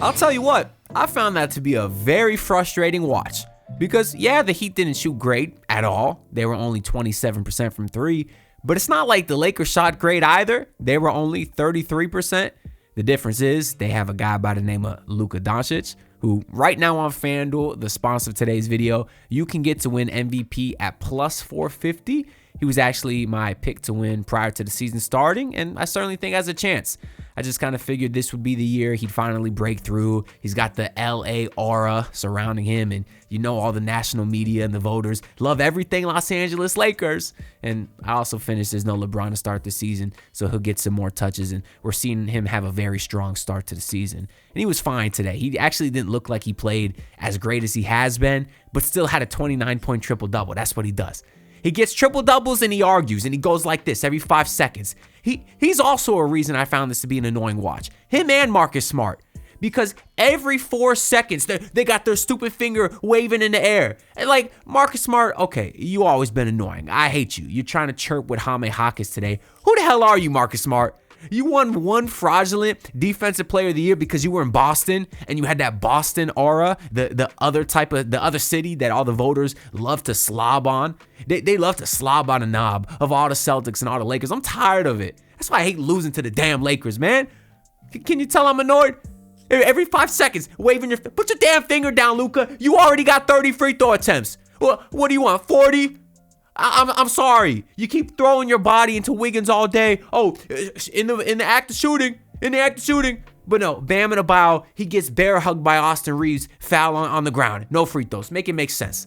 I'll tell you what, I found that to be a very frustrating watch. Because, yeah, the Heat didn't shoot great at all. They were only 27% from three. But it's not like the Lakers shot great either. They were only 33%. The difference is they have a guy by the name of Luka Doncic, who right now on FanDuel, the sponsor of today's video, you can get to win MVP at plus 450. He was actually my pick to win prior to the season starting, and I certainly think has a chance. I just kind of figured this would be the year he'd finally break through. He's got the LA aura surrounding him, and you know all the national media and the voters love everything Los Angeles Lakers. And I also finished there's no LeBron to start the season, so he'll get some more touches, and we're seeing him have a very strong start to the season. And he was fine today. He actually didn't look like he played as great as he has been, but still had a 29-point triple-double. That's what he does. He gets triple doubles and he argues and he goes like this every 5 seconds. He's also a reason I found this to be an annoying watch. Him and Marcus Smart. Because every 4 seconds, they got their stupid finger waving in the air. And like, Marcus Smart, okay, you always been annoying. I hate you. You're trying to chirp with Jaime Jaquez today. Who the hell are you, Marcus Smart? You won one fraudulent defensive player of the year because you were in Boston and you had that Boston aura, the other city that all the voters love to slob on. They love to slob on a knob of all the Celtics and all the Lakers. I'm tired of it. That's why I hate losing to the damn Lakers, man. Can you tell I'm annoyed? Every 5 seconds, waving your, put your damn finger down, Luka. You already got 30 free throw attempts. What do you want, 40? I'm sorry. You keep throwing your body into Wiggins all day. Oh, in the act of shooting. But no, Bam Adebayo, he gets bear hugged by Austin Reeves, foul on the ground. No free throws. Make it make sense.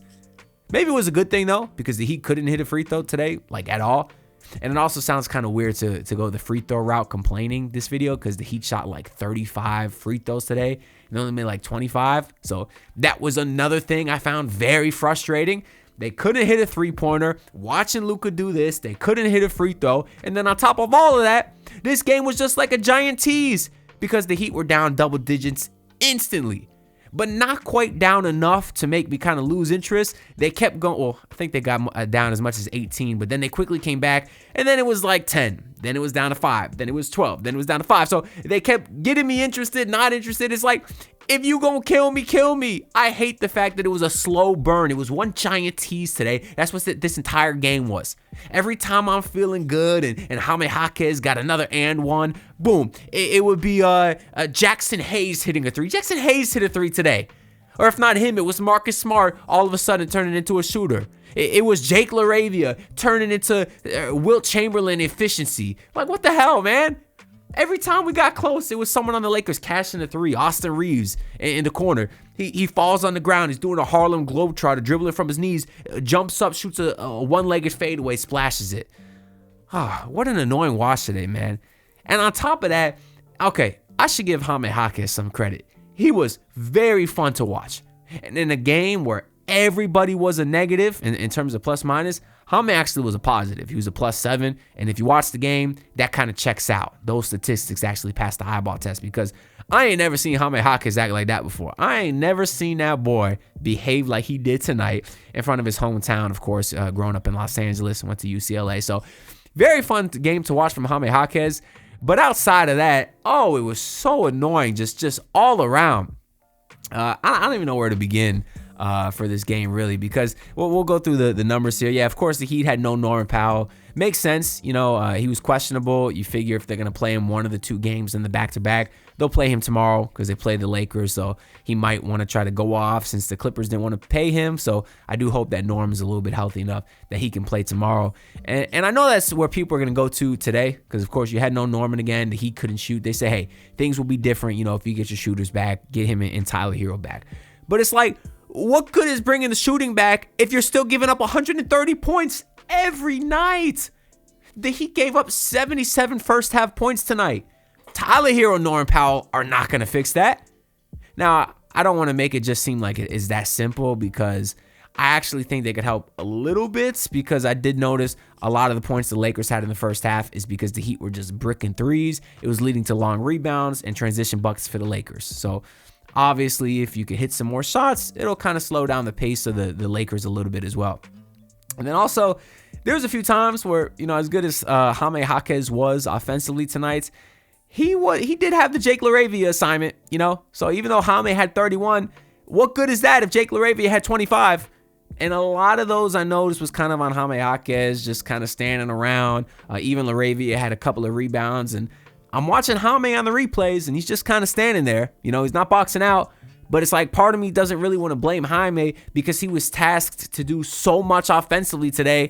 Maybe it was a good thing though, because the Heat couldn't hit a free throw today, like at all. And it also sounds kind of weird to go the free throw route complaining this video, because the Heat shot like 35 free throws today and only made like 25. So that was another thing I found very frustrating. They couldn't hit a three-pointer. Watching Luka do this, they couldn't hit a free throw. And then on top of all of that, this game was just like a giant tease because the Heat were down double digits instantly, but not quite down enough to make me kind of lose interest. They kept going. Well, I think they got down as much as 18, but then they quickly came back, and then it was like 10. Then it was down to 5. Then it was 12. Then it was down to 5. So they kept getting me interested, not interested. It's like, if you gonna kill me, kill me. I hate the fact that it was a slow burn. It was one giant tease today. That's what this entire game was. Every time I'm feeling good and Jaime Jaquez got another and one, boom, it would be Jackson Hayes hitting a three. Jackson Hayes hit a three today. Or if not him, it was Marcus Smart all of a sudden turning into a shooter. It was Jake LaRavia turning into Wilt Chamberlain efficiency. Like, what the hell, man? Every time we got close, it was someone on the Lakers cashing a three. Austin Reeves in the corner. He falls on the ground. He's doing a Harlem Globetrotter, dribbling from his knees, jumps up, shoots a one-legged fadeaway, splashes it. What an annoying watch today, man. And on top of that, okay, I should give Jaime Jaquez some credit. He was very fun to watch. And in a game where everybody was a negative in terms of plus minus, Jaime actually was a positive. He was a +7. And if you watch the game, that kind of checks out. Those statistics actually passed the eyeball test, because I ain't never seen Jaime Jaquez act like that before. I ain't never seen that boy behave like he did tonight in front of his hometown, of course, growing up in Los Angeles and went to UCLA. So very fun game to watch from Jaime Jaquez. But outside of that, it was so annoying just all around. I don't even know where to begin for this game, really, because we'll go through the numbers here. Yeah, of course, the Heat had no Norman Powell. Makes sense. You know, he was questionable. You figure if they're going to play him one of the 2 games in the back-to-back, they'll play him tomorrow because they play the Lakers. So he might want to try to go off since the Clippers didn't want to pay him. So I do hope that Norm is a little bit healthy enough that he can play tomorrow. And I know that's where people are going to go to today, because, of course, you had no Norman again. The Heat couldn't shoot. They say, hey, things will be different, you know, if you get your shooters back, get him and Tyler Hero back. But it's like, what good is bringing the shooting back if you're still giving up 130 points every night? The Heat gave up 77 first half points tonight. Tyler Hero and Norman Powell are not going to fix that. Now, I don't want to make it just seem like it is that simple, because I actually think they could help a little bit, because I did notice a lot of the points the Lakers had in the first half is because the Heat were just bricking threes. It was leading to long rebounds and transition buckets for the Lakers. So obviously, if you could hit some more shots, it'll kind of slow down the pace of the Lakers a little bit as well. And then also, there was a few times where, you know, as good as Jaime Jaquez was offensively tonight, he did have the Jake LaRavia assignment, So even though Jaime had 31, what good is that if Jake LaRavia had 25? And a lot of those I noticed was kind of on Jaime Jaquez, just kind of standing around. Even LaRavia had a couple of rebounds. And I'm watching Jaime on the replays, and he's just kind of standing there. He's not boxing out. But it's like part of me doesn't really want to blame Jaime because he was tasked to do so much offensively today.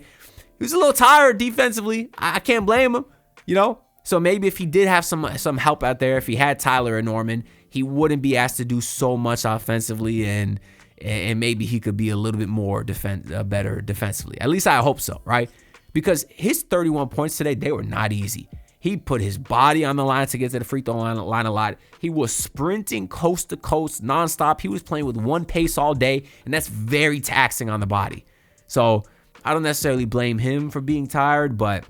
He was a little tired defensively. I can't blame him, So maybe if he did have some help out there, if he had Tyler and Norman, he wouldn't be asked to do so much offensively, and maybe he could be a little bit more better defensively. At least I hope so, right? Because his 31 points today, they were not easy. He put his body on the line to get to the free throw line a lot. He was sprinting coast to coast nonstop. He was playing with one pace all day, and that's very taxing on the body. So I don't necessarily blame him for being tired, but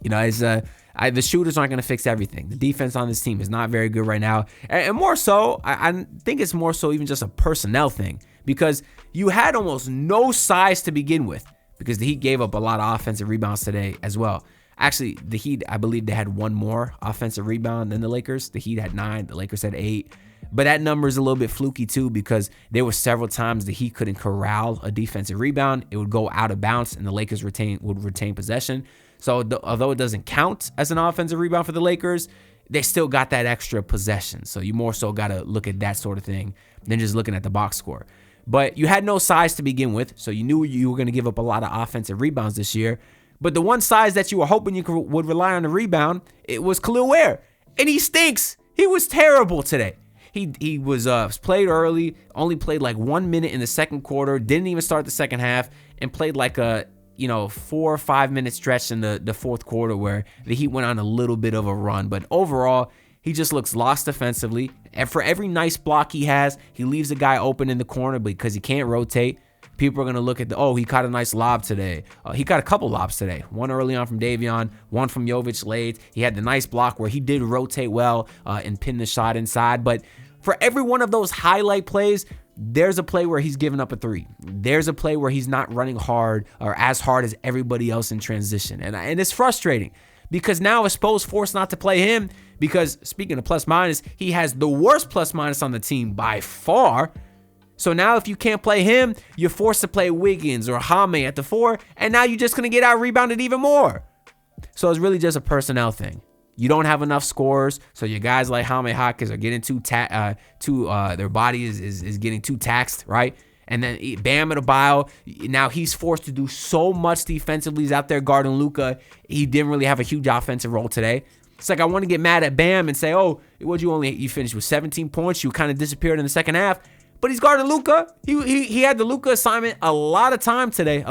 the shooters aren't going to fix everything. The defense on this team is not very good right now. And more so, I think it's more so even just a personnel thing, because you had almost no size to begin with, because the Heat gave up a lot of offensive rebounds today as well. Actually, the Heat, I believe they had one more offensive rebound than the Lakers. The Heat had 9. The Lakers had 8. But that number is a little bit fluky too, because there were several times the Heat couldn't corral a defensive rebound. It would go out of bounds, and the Lakers would retain possession. So although it doesn't count as an offensive rebound for the Lakers, they still got that extra possession. So you more so got to look at that sort of thing than just looking at the box score. But you had no size to begin with, so you knew you were going to give up a lot of offensive rebounds this year. But the one size that you were hoping would rely on the rebound, it was Khalil Ware. And he stinks. He was terrible today. He was played early, only played like 1 minute in the second quarter, didn't even start the second half, and played like a 4 or 5 minute stretch in the fourth quarter where the Heat went on a little bit of a run. But overall, he just looks lost defensively. And for every nice block he has, he leaves a guy open in the corner because he can't rotate. People are going to look at he caught a nice lob today. He caught a couple lobs today. One early on from Davion, one from Jovic late. He had the nice block where he did rotate well and pin the shot inside. But for every one of those highlight plays, there's a play where he's giving up a 3. There's a play where he's not running hard or as hard as everybody else in transition. And it's frustrating because now Espo's forced not to play him because, speaking of plus minus, he has the worst plus minus on the team by far. So now if you can't play him, you're forced to play Wiggins or Jaime at the 4, and now you're just going to get out-rebounded even more. So it's really just a personnel thing. You don't have enough scorers, so your guys like Jaime Jaquez are getting their body is getting too taxed, right? And then Bam Adebayo, now he's forced to do so much defensively. He's out there guarding Luka. He didn't really have a huge offensive role today. It's like I want to get mad at Bam and say, you finished with 17 points. You kind of disappeared in the second half. But he's guarding Luka. He had the Luka assignment a lot of the time today.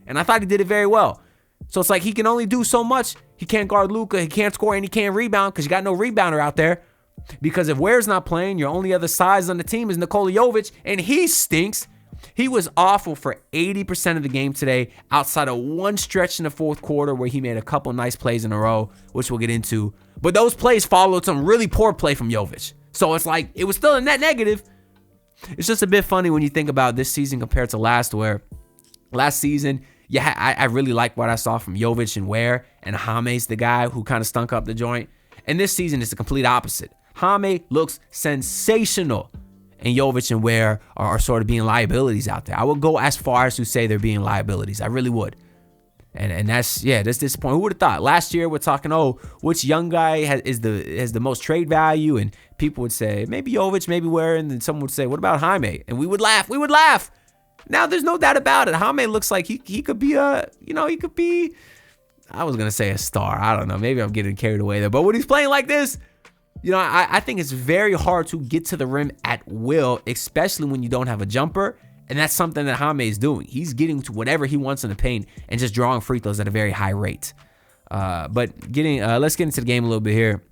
And I thought he did it very well. So it's like he can only do so much. He can't guard Luka. He can't score and he can't rebound because you got no rebounder out there. Because if Ware's not playing, your only other size on the team is Nikola Jovic, and he stinks. He was awful for 80% of the game today, outside of one stretch in the fourth quarter where he made a couple nice plays in a row, which we'll get into. But those plays followed some really poor play from Jovic. So it's like it was still a net negative. It's just a bit funny when you think about this season compared to last, where last season, I really like what I saw from Jovic and Ware, and Jaime's the guy who kind of stunk up the joint. And this season is the complete opposite. Jaime looks sensational, and Jovic and Ware are sort of being liabilities out there. I would go as far as to say they're being liabilities. I really would. And that's disappointing. Who would have thought? Last year we're talking, which young guy has the most trade value, and people would say maybe Jovic, maybe Ware, and then someone would say, what about Jaime? And we would laugh. Now there's no doubt about it. Jaime looks like he could be I was gonna say a star. I don't know. Maybe I'm getting carried away there. But when he's playing like this, I think it's very hard to get to the rim at will, especially when you don't have a jumper. And that's something that Jaime is doing. He's getting to whatever he wants in the paint and just drawing free throws at a very high rate. But let's get into the game a little bit here.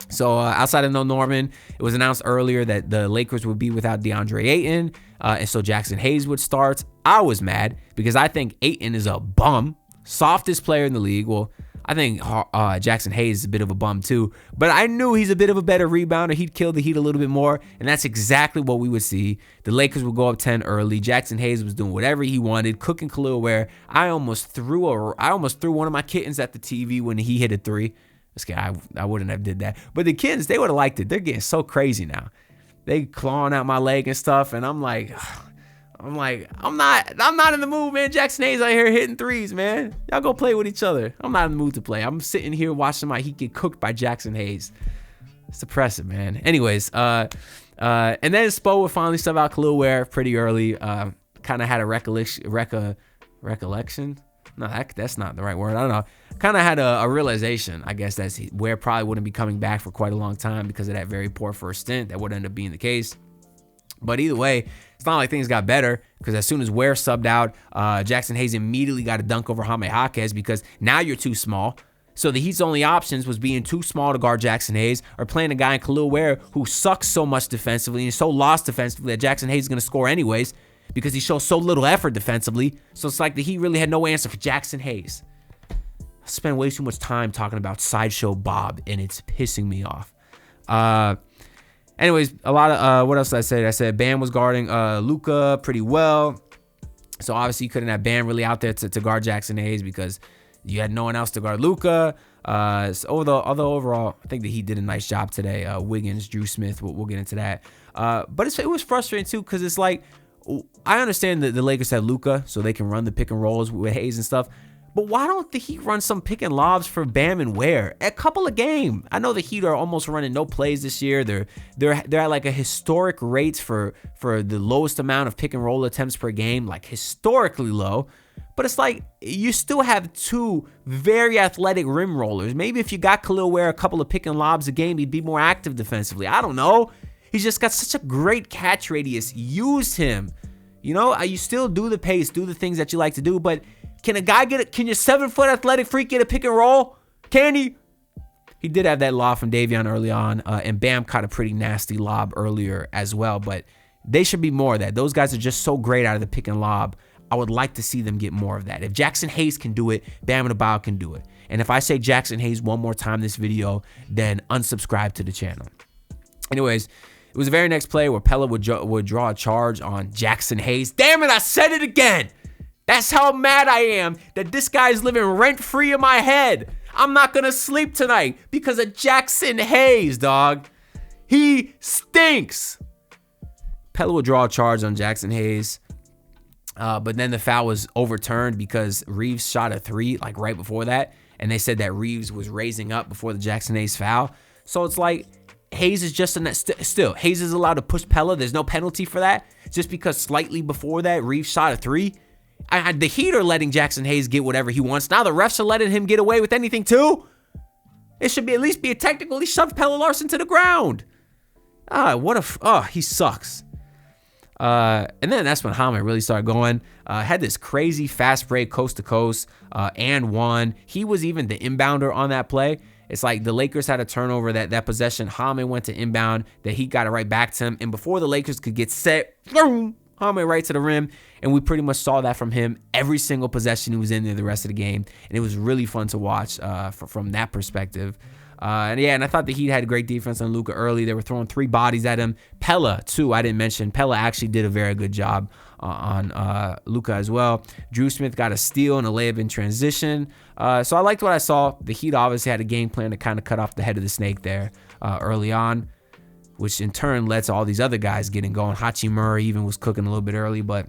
So outside of no Norman, it was announced earlier that the Lakers would be without DeAndre Ayton. And so Jackson Hayes would start. I was mad because I think Ayton is a bum. Softest player in the league. Well, I think Jackson Hayes is a bit of a bum too, but I knew he's a bit of a better rebounder. He'd kill the Heat a little bit more, and that's exactly what we would see. The Lakers would go up 10 early. Jackson Hayes was doing whatever he wanted, cooking Khalil Ware. I almost threw one of my kittens at the TV when he hit a 3. Just kidding, I wouldn't have did that. But the kids, they would have liked it. They're getting so crazy now. They clawing out my leg and stuff, and I'm like, I'm not in the mood, man. Jackson Hayes out here hitting threes, man. Y'all go play with each other. I'm not in the mood to play. I'm sitting here watching my Heat get cooked by Jackson Hayes. It's depressing, man. Anyways, and then Spo would finally sub out Khalil Ware pretty early. Kind of had a recollection. No, that's not the right word. I don't know. Kind of had a realization, I guess, that Ware probably wouldn't be coming back for quite a long time because of that very poor first stint. That would end up being the case. But either way, it's not like things got better because as soon as Ware subbed out, Jackson Hayes immediately got a dunk over Jaime Jaquez because now you're too small. So the Heat's only options was being too small to guard Jackson Hayes or playing a guy in Khalil Ware who sucks so much defensively and is so lost defensively that Jackson Hayes is going to score anyways because he shows so little effort defensively. So it's like the Heat really had no answer for Jackson Hayes. I spend way too much time talking about Sideshow Bob, and it's pissing me off. Anyways, a lot of, what else did I say? I said Bam was guarding Luka pretty well. So obviously you couldn't have Bam really out there to guard Jackson Hayes because you had no one else to guard Luka. So although overall, I think that he did a nice job today. Wiggins, Drew Smith, we'll get into that. But it was frustrating too because it's like, I understand that the Lakers have Luka, so they can run the pick and rolls with Hayes and stuff. But why don't the Heat run some pick and lobs for Bam and Ware? A couple of game. I know the Heat are almost running no plays this year. They're at like a historic rates for the lowest amount of pick and roll attempts per game, like historically low. But it's like you still have two very athletic rim rollers. Maybe if you got Khalil Ware a couple of pick and lobs a game, he'd be more active defensively. I don't know. He's just got such a great catch radius. Use him. You know, you still do the pace, do the things that you like to do, but can a guy get it? Can your 7-foot athletic freak get a pick and roll? Can he? He did have that lob from Davion early on, and Bam caught a pretty nasty lob earlier as well, but they should be more of that. Those guys are just so great out of the pick and lob. I would like to see them get more of that. If Jackson Hayes can do it, Bam Adebayo can do it. And if I say Jackson Hayes one more time in this video, then unsubscribe to the channel. Anyways, it was the very next play where Pella would draw a charge on Jackson Hayes. Damn it, I said it again. That's how mad I am that this guy's living rent-free in my head. I'm not going to sleep tonight because of Jackson Hayes, dog. He stinks. Pella would draw a charge on Jackson Hayes. But then the foul was overturned because Reeves shot a three like right before that. And they said that Reeves was raising up before the Jackson Hayes foul. So it's like Hayes is just in that. Still, Hayes is allowed to push Pella. There's no penalty for that. Just because slightly before that, Reeves shot a three. The Heat are letting Jackson Hayes get whatever he wants. Now the refs are letting him get away with anything too. It should be at least be a technical. He shoved Pella Larson to the ground. He sucks. And then that's when Jaime really started going. Had this crazy fast break coast to coast and won. He was even the inbounder on that play. It's like the Lakers had a turnover that possession. Jaime went to inbound. The Heat got it right back to him. And before the Lakers could get set, Jaime right to the rim. And we pretty much saw that from him every single possession he was in there the rest of the game. And it was really fun to watch from that perspective. And I thought the Heat had great defense on Luka early. They were throwing three bodies at him. Pella, too, I didn't mention. Pella actually did a very good job on Luka as well. Drew Smith got a steal and a layup in transition. So I liked what I saw. The Heat obviously had a game plan to kind of cut off the head of the snake there early on, which in turn led to all these other guys getting going. Hachi Murray even was cooking a little bit early, but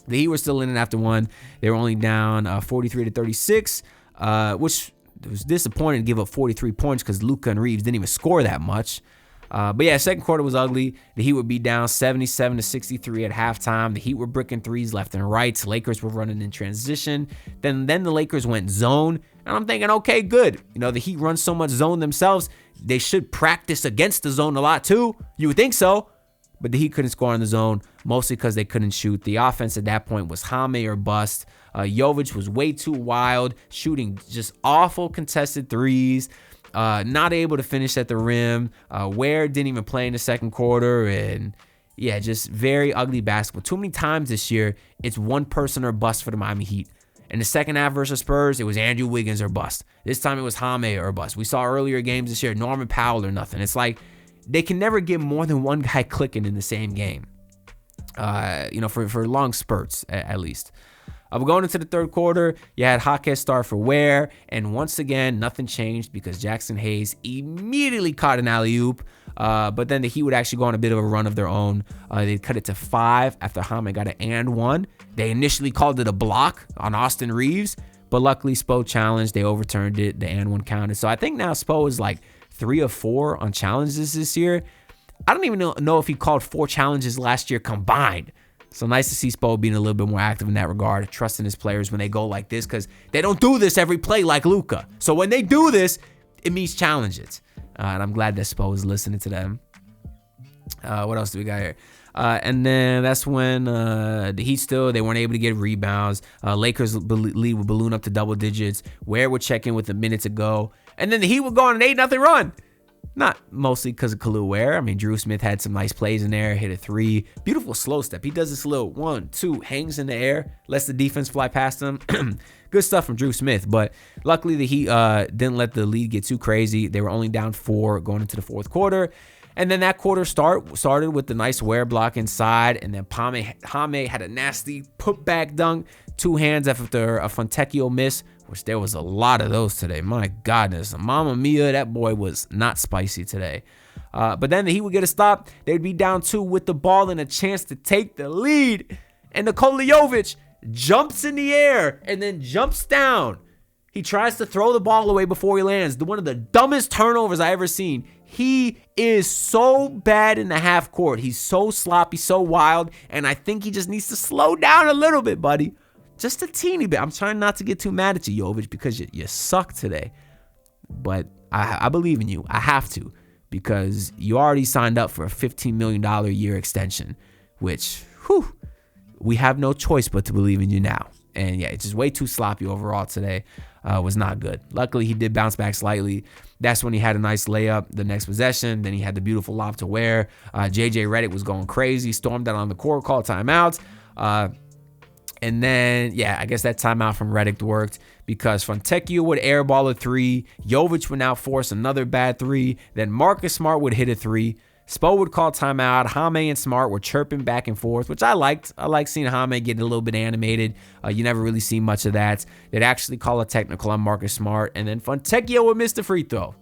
the Heat were still in it after one. They were only down 43-36, which it was disappointing to give up 43 points because Luka and Reeves didn't even score that much. But yeah, second quarter was ugly. The Heat would be down 77-63 at halftime. The Heat were bricking threes left and right. Lakers were running in transition. Then the Lakers went zone. And I'm thinking, okay, good. You know, the Heat run so much zone themselves. They should practice against the zone a lot too. You would think so. But the Heat couldn't score in the zone, mostly because they couldn't shoot. The offense at that point was Jaime or bust. Jovic was way too wild, shooting just awful contested threes, not able to finish at the rim. Ware didn't even play in the second quarter, and yeah, just very ugly basketball. Too many times this year, it's one person or bust for the Miami Heat. In the second half versus Spurs, it was Andrew Wiggins or bust. This time it was Jaime or bust. We saw earlier games this year, Norman Powell or nothing. It's like they can never get more than one guy clicking in the same game, for long spurts at least. But going into the third quarter, you had Jaquez start for Ware, and once again, nothing changed because Jackson Hayes immediately caught an alley-oop. But then the Heat would actually go on a bit of a run of their own. They cut it to 5 after Jaime got an and one. They initially called it a block on Austin Reeves, but luckily Spo challenged. They overturned it. The and one counted. So I think now Spo is like 3 of 4 on challenges this year. I don't even know if he called 4 challenges last year combined. So nice to see Spo being a little bit more active in that regard, trusting his players when they go like this, because they don't do this every play like Luka. So when they do this, it means challenges. And I'm glad that Spo is listening to them. What else do we got here? And then that's when the Heat they weren't able to get rebounds. Lakers lead would balloon up to double digits. Ware would check in with a minute to go. And then the Heat would go on an 8-0 run. Not mostly because of Khalil Ware. I mean, Drew Smith had some nice plays in there, hit a 3. Beautiful slow step. He does this little 1, 2, hangs in the air, lets the defense fly past him. Good stuff from Drew Smith. But luckily, the Heat didn't let the lead get too crazy. They were only down 4 going into the fourth quarter. And then that quarter started with the nice Ware block inside. And then Jaime had a nasty putback dunk, 2 hands after a Fontecchio miss, which there was a lot of those today. My goodness. Mamma mia, that boy was not spicy today. But then the Heat would get a stop. They'd be down 2 with the ball and a chance to take the lead. And Nikola Jovic jumps in the air and then jumps down. He tries to throw the ball away before he lands. One of the dumbest turnovers I ever seen. He is so bad in the half court. He's so sloppy, so wild. And I think he just needs to slow down a little bit, buddy. Just a teeny bit. I'm trying not to get too mad at you, Jovic, because you suck today. But I believe in you. I have to, because you already signed up for a $15 million a year extension, which, we have no choice but to believe in you now. And yeah, it's just way too sloppy overall today. Was not good. Luckily, he did bounce back slightly. That's when he had a nice layup the next possession. Then he had the beautiful lob to Ware. JJ Redick was going crazy, stormed out on the court, called timeouts. And then, I guess that timeout from Redick worked because Fontecchio would airball a 3. Jovic would now force another bad 3. Then Marcus Smart would hit a 3. Spo would call timeout. Jaime and Smart were chirping back and forth, which I liked. I like seeing Jaime get a little bit animated. You never really see much of that. They'd actually call a technical on Marcus Smart, and then Fontecchio would miss the free throw.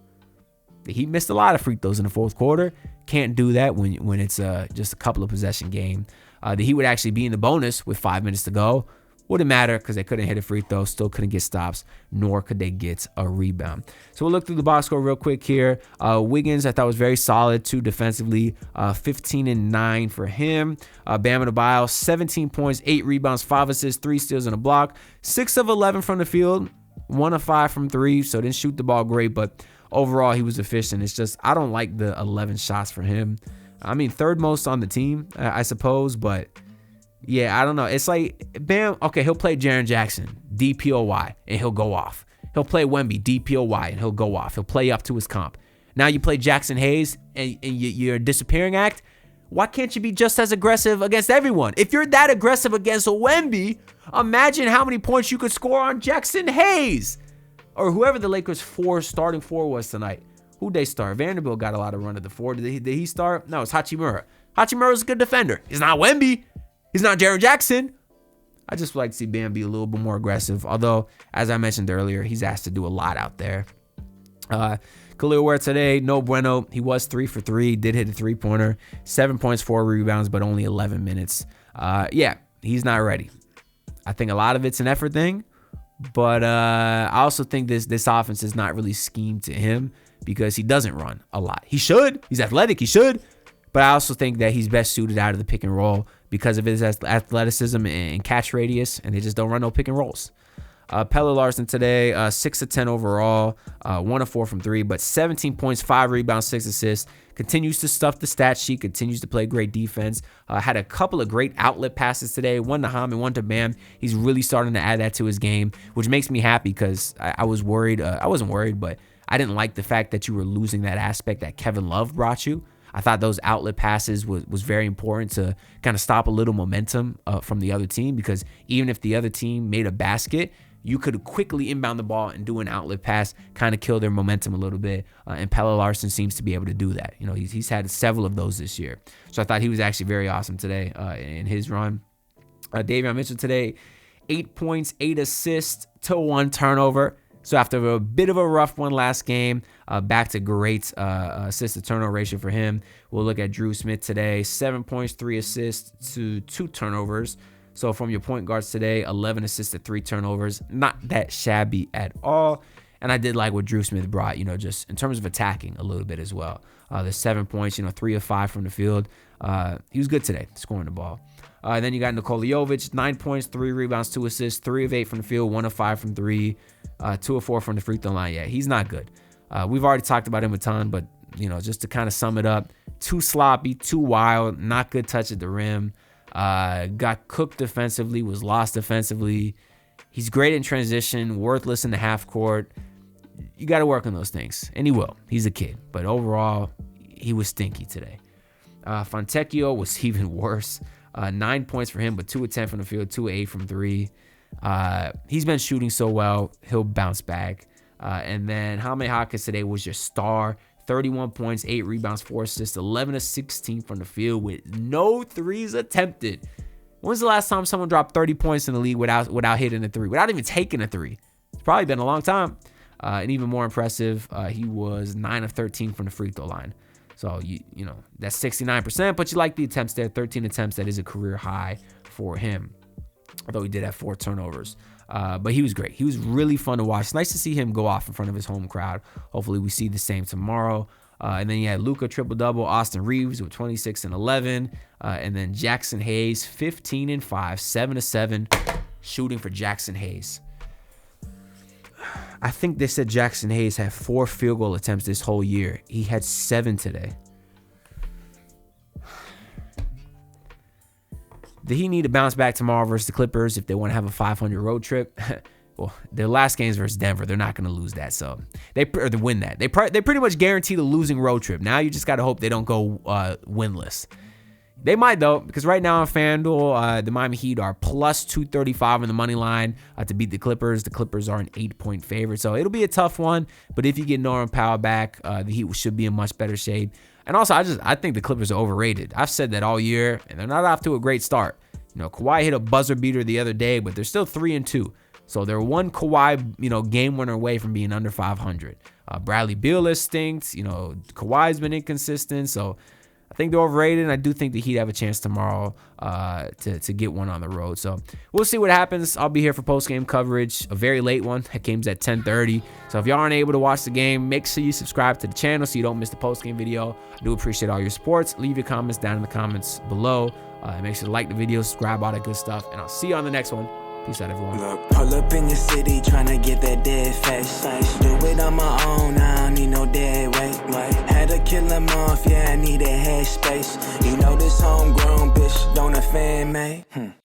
He missed a lot of free throws in the fourth quarter. Can't do that when it's just a couple of possession game. The Heat would actually be in the bonus with 5 minutes to go. Wouldn't matter because they couldn't hit a free throw, still couldn't get stops, nor could they get a rebound. So we'll look through the box score real quick here. Wiggins, I thought, was very solid, 2 defensively, 15 and 9 for him. Bam Adebayo, 17 points, 8 rebounds, 5 assists, 3 steals, and a block. 6 of 11 from the field, 1 of 5 from 3, so didn't shoot the ball great, but overall he was efficient. It's just I don't like the 11 shots for him. I mean, third most on the team, I suppose, but yeah, I don't know. It's like, Bam, okay, he'll play Jaren Jackson, DPOY, and he'll go off. He'll play Wemby, DPOY, and he'll go off. He'll play up to his comp. Now you play Jackson Hayes, and you're a disappearing act. Why can't you be just as aggressive against everyone? If you're that aggressive against a Wemby, imagine how many points you could score on Jackson Hayes. Or whoever the Lakers' starting 4 was tonight. Who'd they start? Vanderbilt got a lot of run at the 4. Did he start? No, it's Hachimura. Hachimura's a good defender. He's not Wemby. He's not Jaren Jackson. I just would like to see Bam be a little bit more aggressive. Although, as I mentioned earlier, he's asked to do a lot out there. Khalil Ware today, no bueno. He was 3 for 3. Did hit a 3-pointer. 7 points, 4 rebounds, but only 11 minutes. He's not ready. I think a lot of it's an effort thing. But I also think this offense is not really schemed to him because he doesn't run a lot. He should. He's athletic. He should. But I also think that he's best suited out of the pick and roll because of his athleticism and catch radius, and they just don't run no pick and rolls. Pelle Larsson today, 6 of 10 overall, 1 of 4 from 3, but 17 points, 5 rebounds, 6 assists. Continues to stuff the stat sheet, continues to play great defense. Had a couple of great outlet passes today, 1 to Jaime, 1 to Bam. He's really starting to add that to his game, which makes me happy because I was worried. I wasn't worried, but I didn't like the fact that you were losing that aspect that Kevin Love brought you. I thought those outlet passes was very important to kind of stop a little momentum from the other team, because even if the other team made a basket, you could quickly inbound the ball and do an outlet pass, kind of kill their momentum a little bit. And Pelle Larsson seems to be able to do that. You know, he's had several of those this year. So I thought he was actually very awesome today in his run. Davion Mitchell today, 8 points, 8 assists to 1 turnover. So after a bit of a rough one last game, back to great assist to turnover ratio for him. We'll look at Drew Smith today. 7 points, 3 assists to 2 turnovers. So from your point guards today, 11 assists to 3 turnovers. Not that shabby at all. And I did like what Drew Smith brought, just in terms of attacking a little bit as well. The 7 points, 3 of 5 from the field. He was good today, scoring the ball. Then you got Nikola Jovic, 9 points, 3 rebounds, 2 assists, 3 of 8 from the field, 1 of 5 from 3, 2 of 4 from the free throw line. Yeah, he's not good. We've already talked about him a ton, but, just to kind of sum it up, too sloppy, too wild, not good touch at the rim. Got cooked defensively, was lost defensively. He's great in transition, worthless in the half court. You got to work on those things, and he will. He's a kid, but overall, he was stinky today. Fontecchio was even worse. 9 points for him, but 2 of 10 from the field, 2 of 8 from 3. He's been shooting so well, he'll bounce back. And then Jaime Jaquez today was your star. 31 points, 8 rebounds, 4 assists, 11 of 16 from the field with no threes attempted. When's the last time someone dropped 30 points in the league without hitting a 3, without even taking a 3? It's probably been a long time. And even more impressive, he was 9 of 13 from the free throw line. So, that's 69%, but you like the attempts there. 13 attempts, that is a career high for him. Although he did have 4 turnovers. But he was great. He was really fun to watch. It's nice to see him go off in front of his home crowd. Hopefully we see the same tomorrow. And then you had Luka triple-double, Austin Reeves with 26 and 11. And then Jackson Hayes, 15 and 5, 7 of 7, shooting for Jackson Hayes. I think they said Jackson Hayes had 4 field goal attempts this whole year. He had 7 today. Did he need to bounce back tomorrow versus the Clippers if they want to have a 500 road trip? Well, their last game's versus Denver. They're not going to lose that, so they win that. They pretty much guarantee the losing road trip. Now you just got to hope they don't go winless. They might, though, because right now on FanDuel, the Miami Heat are plus 235 on the money line to beat the Clippers. The Clippers are an 8-point favorite, so it'll be a tough one. But if you get Norman Powell back, the Heat should be in much better shape. And also, I think the Clippers are overrated. I've said that all year, and they're not off to a great start. Kawhi hit a buzzer beater the other day, but they're still 3-2. So they're one Kawhi, game winner away from being under 500. Bradley Beal stinks. Kawhi's been inconsistent, so I think they're overrated, and I do think the Heat have a chance tomorrow to get one on the road. So we'll see what happens. I'll be here for post-game coverage, a very late one. That game's at 10:30. So if y'all aren't able to watch the game, make sure you subscribe to the channel so you don't miss the post-game video. I do appreciate all your supports. Leave your comments down in the comments below. And make sure to like the video, subscribe, all that good stuff. And I'll see you on the next one. Peace out, everyone. Look, pull up in your city, tryna get that dead face. Do it on my own, I don't need no dead weight. Had to kill him off, yeah, I need a head space. This homegrown bitch don't offend me.